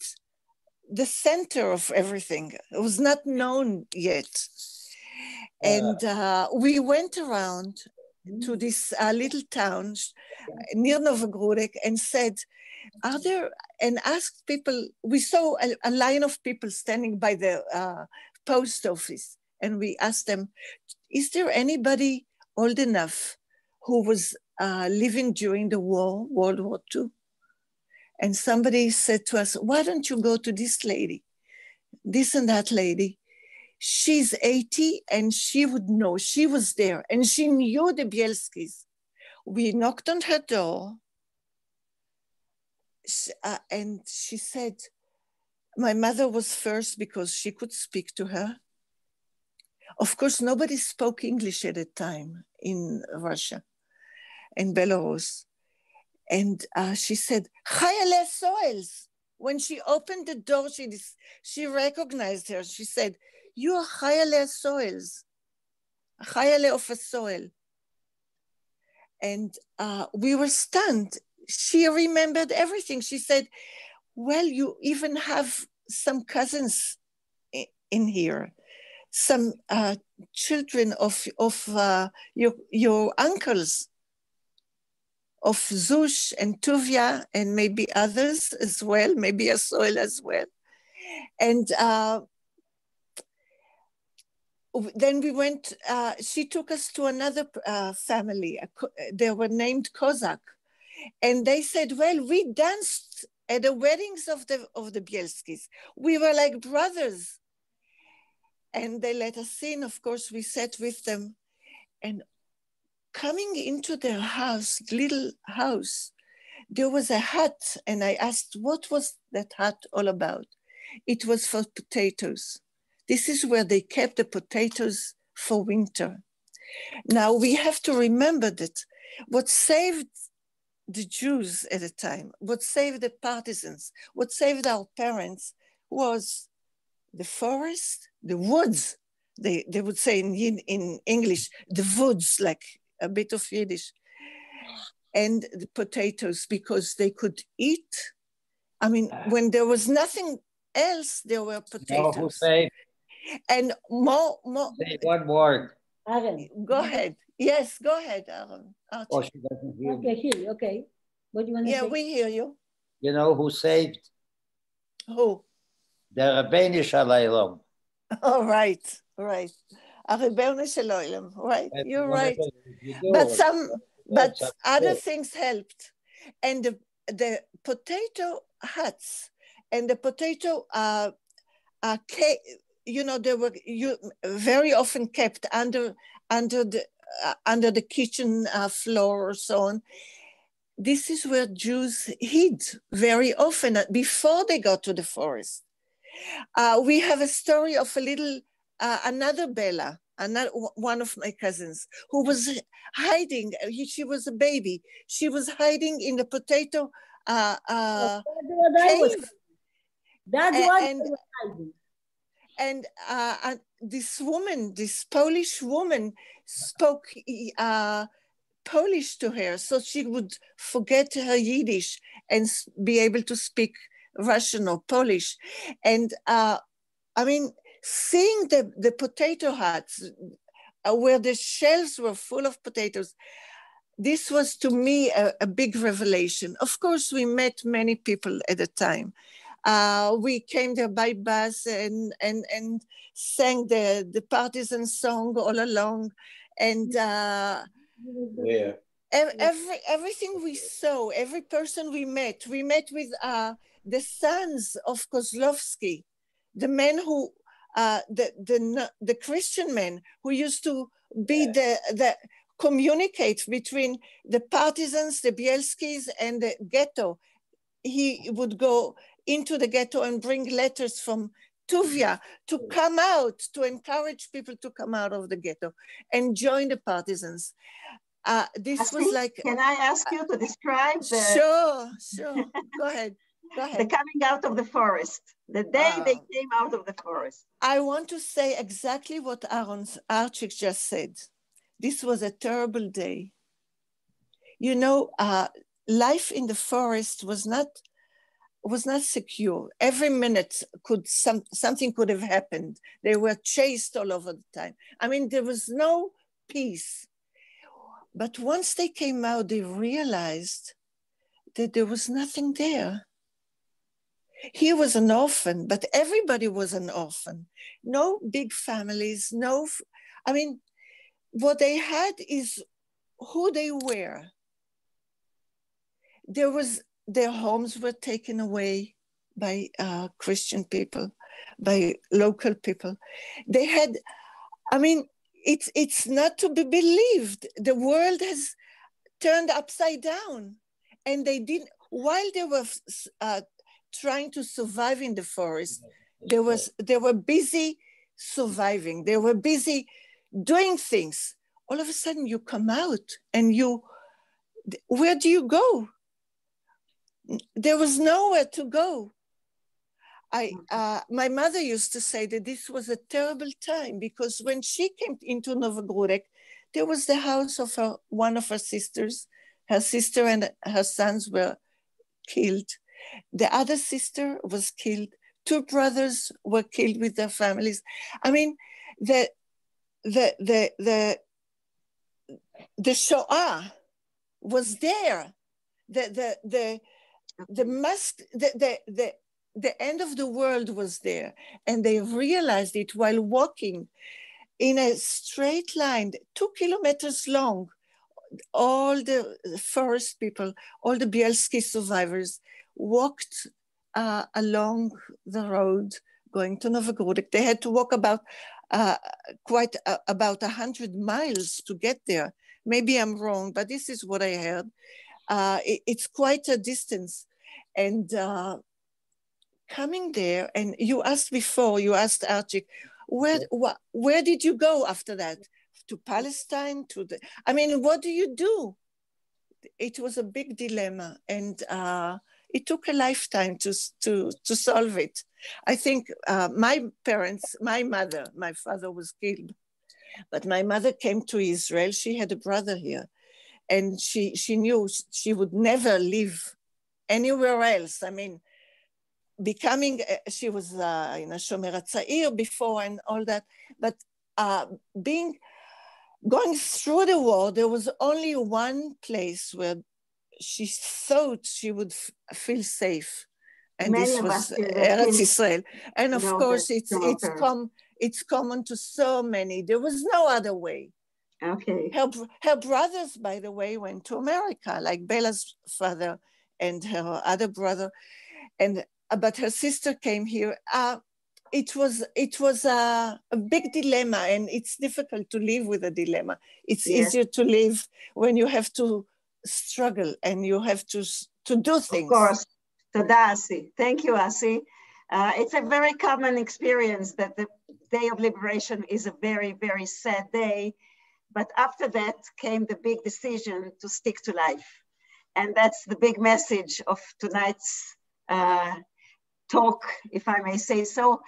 Speaker 7: the center of everything. It was not known yet. And we went around to this little town near Novogrudek and said, and asked people, we saw a line of people standing by the post office. And we asked them, is there anybody old enough who was living during the war, World War II? And somebody said to us, why don't you go to this lady, this and that lady? She's 80 and she would know, she was there and she knew the Bielskis. We knocked on her door and she said, my mother was first because she could speak to her. Of course, nobody spoke English at the time in Russia and Belarus. And she said, Chayale Soils. When she opened the door, she recognized her. She said, you are Chayale Soils, Chayale of a soil. And we were stunned. She remembered everything. She said, well, you even have some cousins in here, some children of your uncles, of Zush and Tuvia and maybe others as well, maybe a soil as well. And then we went, she took us to another family. They were named Kozak. And they said, well, we danced at the weddings of the Bielskis. We were like brothers. And they let us in. Of course, we sat with them. And coming into their house, little house, there was a hut. And I asked, what was that hut all about? It was for potatoes. This is where they kept the potatoes for winter. Now we have to remember that what saved the Jews at the time, what saved the partisans, what saved our parents was the forest, the woods. They would say in English, the woods, like a bit of Yiddish, and the potatoes, because they could eat. I mean, when there was nothing else, there were potatoes.
Speaker 8: No, who saved?
Speaker 7: And more.
Speaker 8: Say one word.
Speaker 2: Aron.
Speaker 7: Go ahead. Yes, go ahead, Aron.
Speaker 8: Oh, she doesn't hear
Speaker 2: Okay,
Speaker 8: me.
Speaker 2: hear you. Okay. What do you want to say?
Speaker 7: Yeah, we hear you.
Speaker 8: You know who saved?
Speaker 7: Who?
Speaker 8: The Rabbeinu Shalom.
Speaker 7: All right. Aribenu Sheloilem. Right. You're right. But other things helped. And the potato huts and the potato they were very often kept under the kitchen floor or so on. This is where Jews hid very often before they got to the forest. We have a story of a little, another Bella, one of my cousins, who was hiding. She was a baby. She was hiding in the potato cave.
Speaker 2: That's what I was hiding.
Speaker 7: And this woman, this Polish woman, spoke Polish to her, so she would forget her Yiddish and be able to speak Russian or Polish. And I mean, seeing the potato huts where the shells were full of potatoes, this was to me a big revelation. Of course, we met many people at the time. We came there by bus and sang the partisan song all along. And everything we saw, every person we met with the sons of Kozlovsky, the men who, the Christian men who used to be the communicate between the partisans, the Bielskis, and the ghetto. He would go into the ghetto and bring letters from Tuvia to come out, to encourage people to come out of the ghetto and join the partisans. This was like...
Speaker 4: Can I ask you to describe the...
Speaker 7: Sure. Go ahead.
Speaker 4: The coming out of the forest, the day they came out of the forest.
Speaker 7: I want to say exactly what Aron just said. This was a terrible day. You know, life in the forest was not secure. Every minute something could have happened. They were chased all over the time. I mean, there was no peace. But once they came out, they realized that there was nothing there. He was an orphan, but everybody was an orphan. No big families, I mean, what they had is who they were. Their homes were taken away by Christian people, by local people. They had, I mean, it's not to be believed. The world has turned upside down. And they didn't, while they were trying to survive in the forest, they were busy surviving. They were busy doing things. All of a sudden you come out and where do you go? There was nowhere to go. My mother used to say that this was a terrible time because when she came into Novogrodek, there was the house of one of her sisters. Her sister and her sons were killed. The other sister was killed. 2 brothers were killed with their families. I mean, the Shoah was there. The end of the world was there, and they realized it while walking in a straight line, 2 kilometers long. All the forest people, all the Bielski survivors walked along the road going to Novogrodek. They had to walk about 100 miles to get there. Maybe I'm wrong, but this is what I heard. It's quite a distance. And coming there, and you asked Archie, where did you go after that? To Palestine, I mean, what do you do? It was a big dilemma, and it took a lifetime to solve it. I think my father was killed, but my mother came to Israel. She had a brother here, and she knew she would never live anywhere else. I mean, she was in a Shomer HaTzair before and all that, but going through the war, there was only one place where she thought she would feel safe. And this was Eretz Israel. And of course, it's common to so many. There was no other way.
Speaker 4: Okay.
Speaker 7: Her brothers, by the way, went to America, like Bella's father and her other brother. But her sister came here. It was a big dilemma, and it's difficult to live with a dilemma. It's easier to live when you have to struggle and you have to do things.
Speaker 4: Of course. Toda, Asi. Thank you, Asi. It's a very common experience that the Day of Liberation is a very, very sad day. But after that came the big decision to stick to life. And that's the big message of tonight's talk, if I may say so.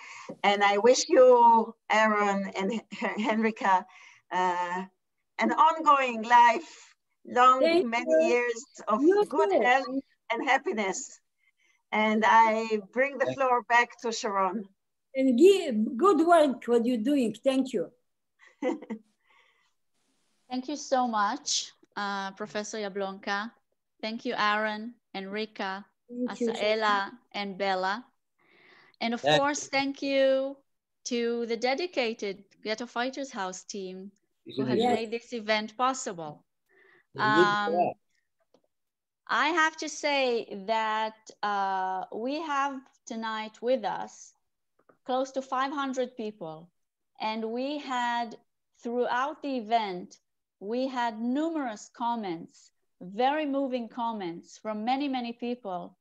Speaker 4: And I wish you, Aron and Henrika, an ongoing life, many years of good health and happiness. And I bring the floor back to Sharon.
Speaker 2: And good work, what you're doing. Thank you.
Speaker 1: Thank you so much, Professor Jablonka. Thank you, Aron, Enrica, Asaela, and Bella. And of course, thank you to the dedicated Ghetto Fighters House team who has made this event possible. I have to say that we have tonight with us close to 500 people. And we had, throughout the event, we had numerous comments, very moving comments from many, many people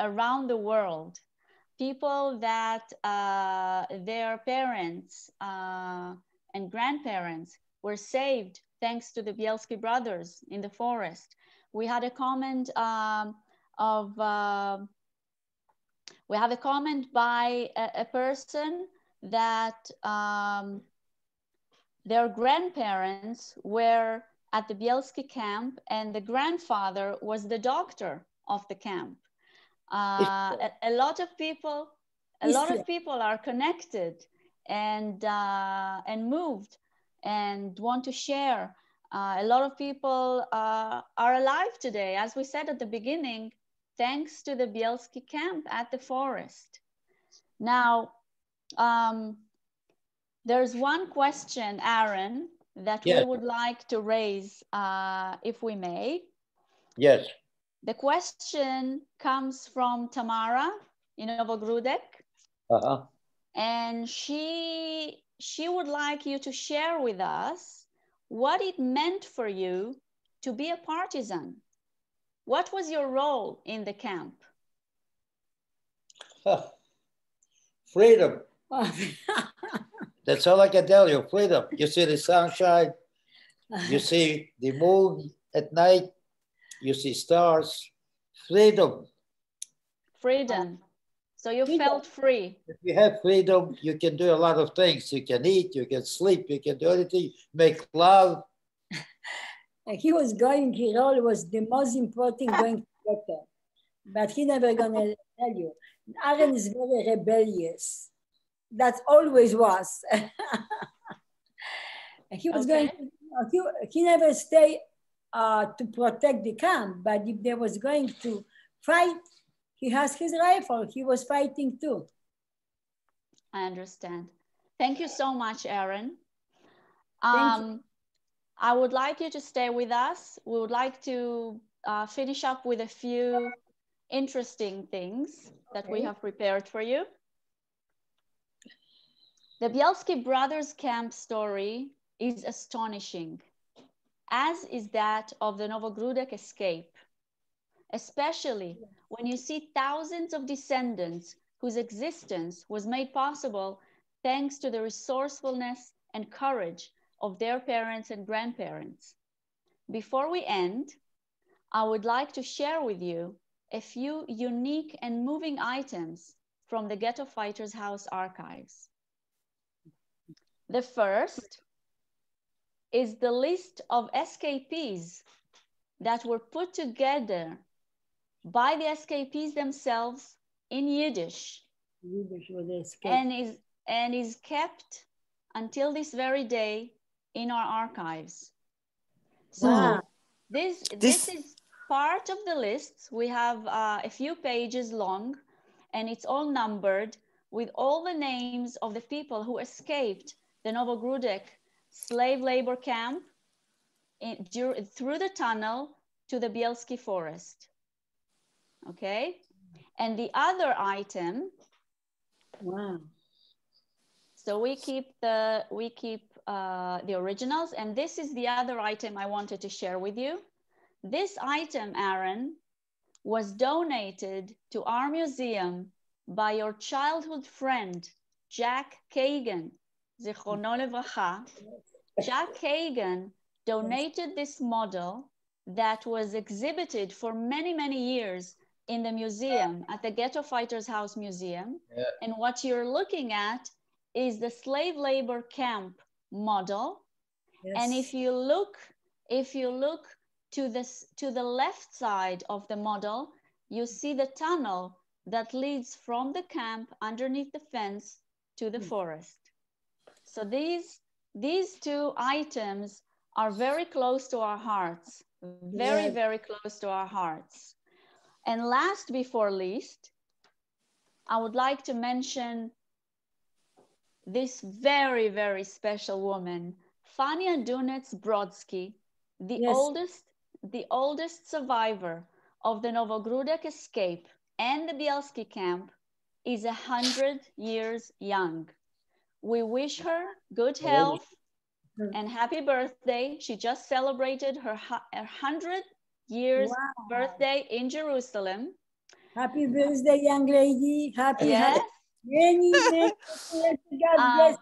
Speaker 1: around the world. People that their parents and grandparents were saved thanks to the Bielski brothers in the forest. We had a comment we have a comment by a person that their grandparents were at the Bielski camp and the grandfather was the doctor of the camp. A lot of people are connected and moved and want to share. A lot of people are alive today, as we said at the beginning, thanks to the Bielski camp at the forest. Now, there's one question, Aron, that we would like to raise, if we may.
Speaker 8: Yes.
Speaker 1: The question comes from Tamara in Novogrudek. And she would like you to share with us what it meant for you to be a partisan. What was your role in the camp?
Speaker 8: Freedom. That's all I can tell you, freedom. You see the sunshine, you see the moon at night, you see stars, freedom.
Speaker 1: Freedom. So you felt free.
Speaker 8: If you have freedom, you can do a lot of things. You can eat, you can sleep, you can do anything, make love.
Speaker 2: He was going, his role was the most important going to better. But he never gonna tell you. Aron is very rebellious. That always was. He was going, he never stayed to protect the camp, but if they was going to fight, he has his rifle. He was fighting too.
Speaker 1: I understand. Thank you so much, Aron. I would like you to stay with us. We would like to finish up with a few interesting things that we have prepared for you. The Bielski brothers camp story is astonishing, as is that of the Novogrudek escape, especially when you see thousands of descendants whose existence was made possible thanks to the resourcefulness and courage of their parents and grandparents. Before we end, I would like to share with you a few unique and moving items from the Ghetto Fighters House archives. The first is the list of escapees that were put together by the escapees themselves in Yiddish and is kept until this very day in our archives. So this is part of the list. We have a few pages long, and it's all numbered with all the names of the people who escaped the Novogrudek slave labor camp through the tunnel to the Bielski forest. Okay, and the other item.
Speaker 2: Wow.
Speaker 1: So we keep the originals, and this is the other item I wanted to share with you. This item, Aron, was donated to our museum by your childhood friend, Jack Kagan, Zichrono Levracha. Jack Kagan donated this model that was exhibited for many, many years in the museum, at the Ghetto Fighters House Museum.
Speaker 8: Yeah.
Speaker 1: And what you're looking at is the slave labor camp model.
Speaker 2: Yes.
Speaker 1: And if you look to the left side of the model, you see the tunnel that leads from the camp underneath the fence to the forest. So these two items are very close to our hearts, very, very close to our hearts. And last before least, I would like to mention this very, very special woman, Fania Dunetz-Brodsky, the oldest survivor of the Novogrudek escape and the Bielski camp, is 100 years young. We wish her good health and happy birthday. She just celebrated her 100 years birthday in Jerusalem.
Speaker 2: Happy birthday, young lady. Happy
Speaker 1: Yes.
Speaker 2: Many God bless.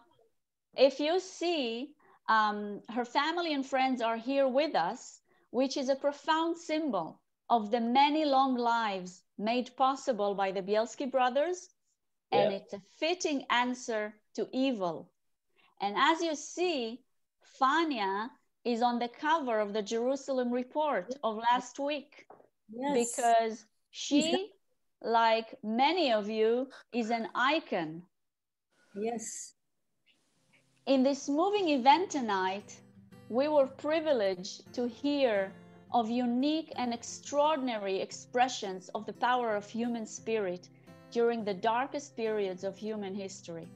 Speaker 1: If you see, her family and friends are here with us, which is a profound symbol of the many long lives made possible by the Bielski brothers, and it's a fitting answer to evil. And as you see, Fania is on the cover of the Jerusalem Report of last week, because she, like many of you, is an icon.
Speaker 2: Yes.
Speaker 1: In this moving event tonight, we were privileged to hear of unique and extraordinary expressions of the power of human spirit during the darkest periods of human history.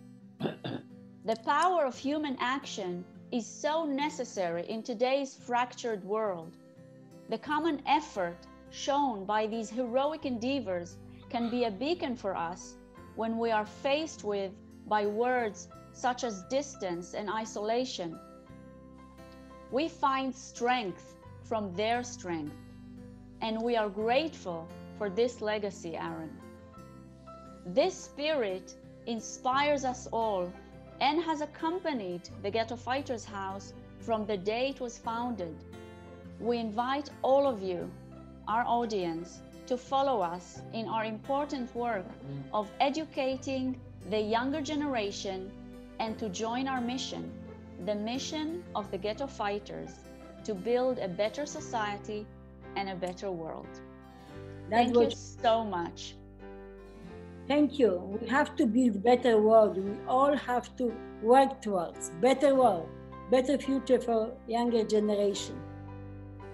Speaker 1: The power of human action is so necessary in today's fractured world. The common effort shown by these heroic endeavors can be a beacon for us when we are faced with by words such as distance and isolation. We find strength from their strength, and we are grateful for this legacy, Aron. This spirit inspires us all and has accompanied the Ghetto Fighters House from the day it was founded. We invite all of you, our audience, to follow us in our important work of educating the younger generation and to join our mission, the mission of the Ghetto Fighters, to build a better society and a better world. Thank you so much.
Speaker 2: Thank you. We have to build a better world. We all have to work towards better world, better future for younger generation.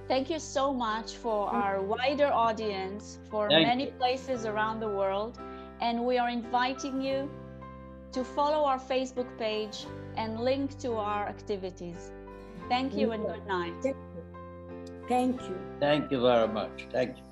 Speaker 1: Thank you so much for our wider audience, for many places around the world. And we are inviting you to follow our Facebook page and link to our activities. Thank you and good night.
Speaker 2: Thank you.
Speaker 8: Thank you very much. Thank you.